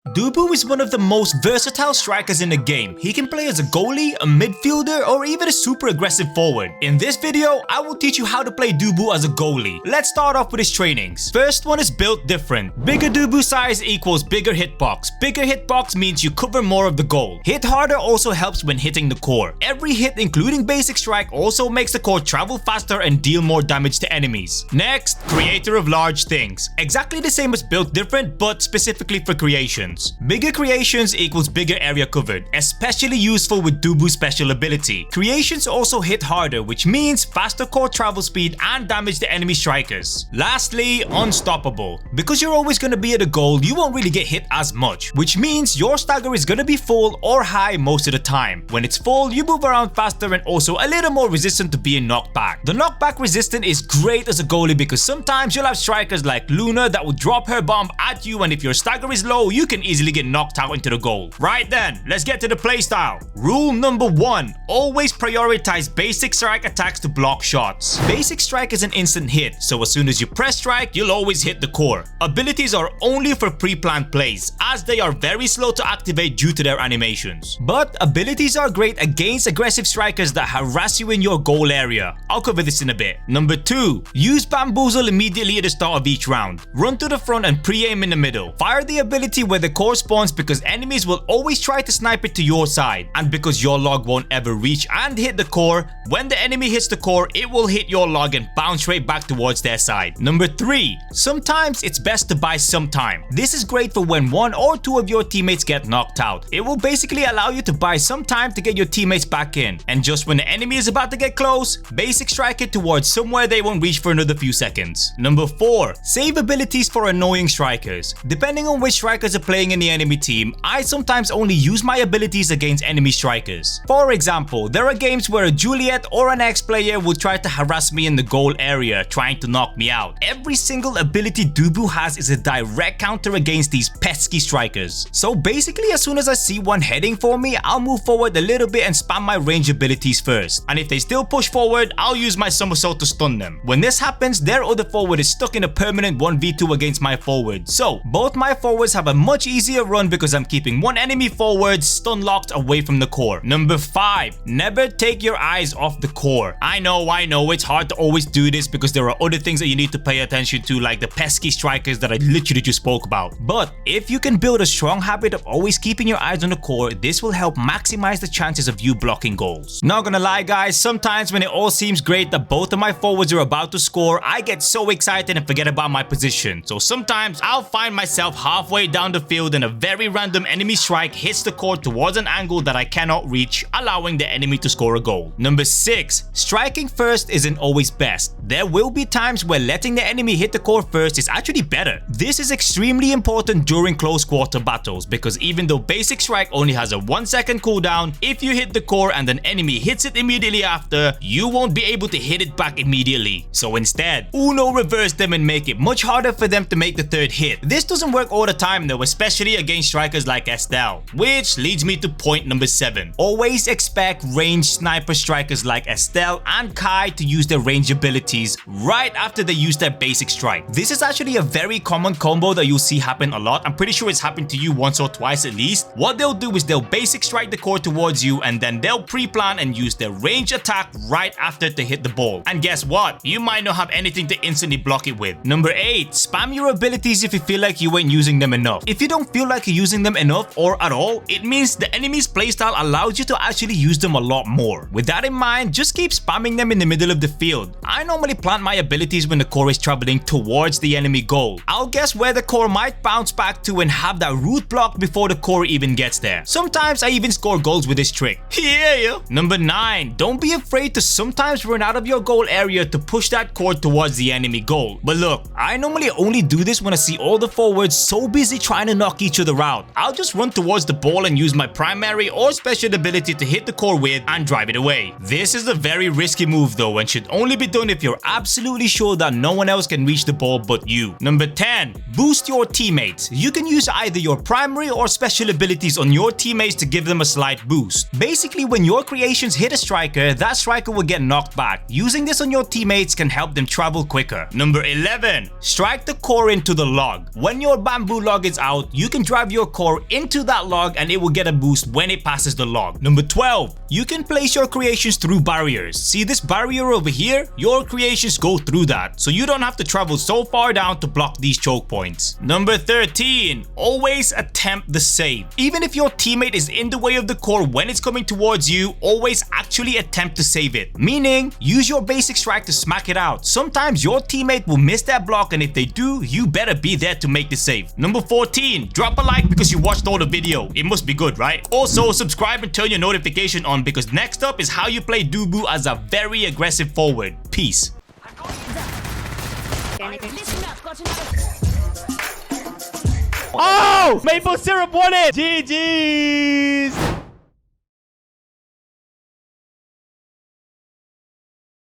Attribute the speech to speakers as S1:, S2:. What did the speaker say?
S1: Dubu is one of the most versatile strikers in the game. He can play as a goalie, a midfielder, or even a super aggressive forward. In this video, I will teach you how to play Dubu as a goalie. Let's start off with his trainings. First one is built different. Bigger Dubu size equals bigger hitbox. Bigger hitbox means you cover more of the goal. Hit harder also helps when hitting the core. Every hit including basic strike also makes the core travel faster and deal more damage to enemies. Next, creator of large things. Exactly the same as built different but specifically for creations. Bigger creations equals bigger area covered, especially useful with Dubu's special ability. Creations also hit harder, which means faster core travel speed and damage to enemy strikers. Lastly, unstoppable. Because you're always going to be at a goal, you won't really get hit as much, which means your stagger is going to be full or high most of the time. When it's full, you move around faster and also a little more resistant to being knocked back. The knockback resistant is great as a goalie because sometimes you'll have strikers like Luna that will drop her bomb at you, and if your stagger is low, you can easily get knocked out into the goal. Right then, let's get to the playstyle. Rule number 1. Always prioritize basic strike attacks to block shots. Basic strike is an instant hit, so as soon as you press strike, you'll always hit the core. Abilities are only for pre-planned plays, as they are very slow to activate due to their animations. But abilities are great against aggressive strikers that harass you in your goal area. I'll cover this in a bit. Number 2. Use Bamboozle immediately at the start of each round. Run to the front and pre-aim in the middle. Fire the ability where the core spawns because enemies will always try to snipe it to your side, and because your log won't ever reach and hit the core, when the enemy hits the core, it will hit your log and bounce right back towards their side. Number 3. Sometimes it's best to buy some time. This is great for when 1 or 2 of your teammates get knocked out. It will basically allow you to buy some time to get your teammates back in, and just when the enemy is about to get close, basic strike it towards somewhere they won't reach for another few seconds. Number 4. Save abilities for annoying strikers. Depending on which strikers are playing in the enemy team, I sometimes only use my abilities against enemy strikers. For example, there are games where a Juliet or an X player will try to harass me in the goal area, trying to knock me out. Every single ability Dubu has is a direct counter against these pesky strikers. So basically, as soon as I see one heading for me, I'll move forward a little bit and spam my range abilities first. And if they still push forward, I'll use my somersault to stun them. When this happens, their other forward is stuck in a permanent 1v2 against my forward. So both my forwards have a much easier run because I'm keeping one enemy forward stun locked away from the core. Number 5. Never take your eyes off the core. I know it's hard to always do this because there are other things that you need to pay attention to, like the pesky strikers that I literally just spoke about. But if you can build a strong habit of always keeping your eyes on the core, this will help maximize the chances of you blocking goals. Not gonna lie guys, sometimes when it all seems great that both of my forwards are about to score, I get so excited and forget about my position. So sometimes I'll find myself halfway down the field and a very random enemy strike hits the core towards an angle that I cannot reach, allowing the enemy to score a goal. Number 6. Striking first isn't always best. There will be times where letting the enemy hit the core first is actually better. This is extremely important during close quarter battles because even though basic strike only has a 1-second cooldown, if you hit the core and an enemy hits it immediately after, you won't be able to hit it back immediately. So instead, Uno reverse them and make it much harder for them to make the third hit. This doesn't work all the time though, especially against strikers like Estelle, which leads me to point number 7. Always expect ranged sniper strikers like Estelle and Kai to use their range abilities right after they use their basic strike. This is actually a very common combo that you'll see happen a lot. I'm pretty sure it's happened to you once or twice at least. What they'll do is they'll basic strike the core towards you and then they'll pre-plan and use their range attack right after to hit the ball. And guess what? You might not have anything to instantly block it with. Number 8. Spam your abilities if you feel like you ain't using them enough. If you don't feel like you're using them enough or at all, it means the enemy's playstyle allows you to actually use them a lot more. With that in mind, just keep spamming them in the middle of the field. I normally plant my abilities when the core is traveling towards the enemy goal. I'll guess where the core might bounce back to and have that root block before the core even gets there. Sometimes I even score goals with this trick. Yeah. Number 9. Don't be afraid to sometimes run out of your goal area to push that core towards the enemy goal. But look, I normally only do this when I see all the forwards so busy trying to knock each other out. I'll just run towards the ball and use my primary or special ability to hit the core with and drive it away. This is a very risky move though and should only be done if you're absolutely sure that no one else can reach the ball but you. Number 10. Boost your teammates. You can use either your primary or special abilities on your teammates to give them a slight boost. Basically, when your creations hit a striker, that striker will get knocked back. Using this on your teammates can help them travel quicker. Number 11. Strike the core into the log. When your bamboo log is out, you can drive your core into that log and it will get a boost when it passes the log. Number 12, you can place your creations through barriers. See this barrier over here? Your creations go through that, so you don't have to travel so far down to block these choke points. Number 13, always attempt the save. Even if your teammate is in the way of the core when it's coming towards you, always actually attempt to save it. Meaning, use your basic strike to smack it out. Sometimes your teammate will miss that block, and if they do, you better be there to make the save. Number 14, drop a like because you watched all the video. It must be good, right? Also, subscribe and turn your notification on because next up is how you play Dubu as a very aggressive forward. Peace.
S2: Oh! Maple syrup won it! GG's!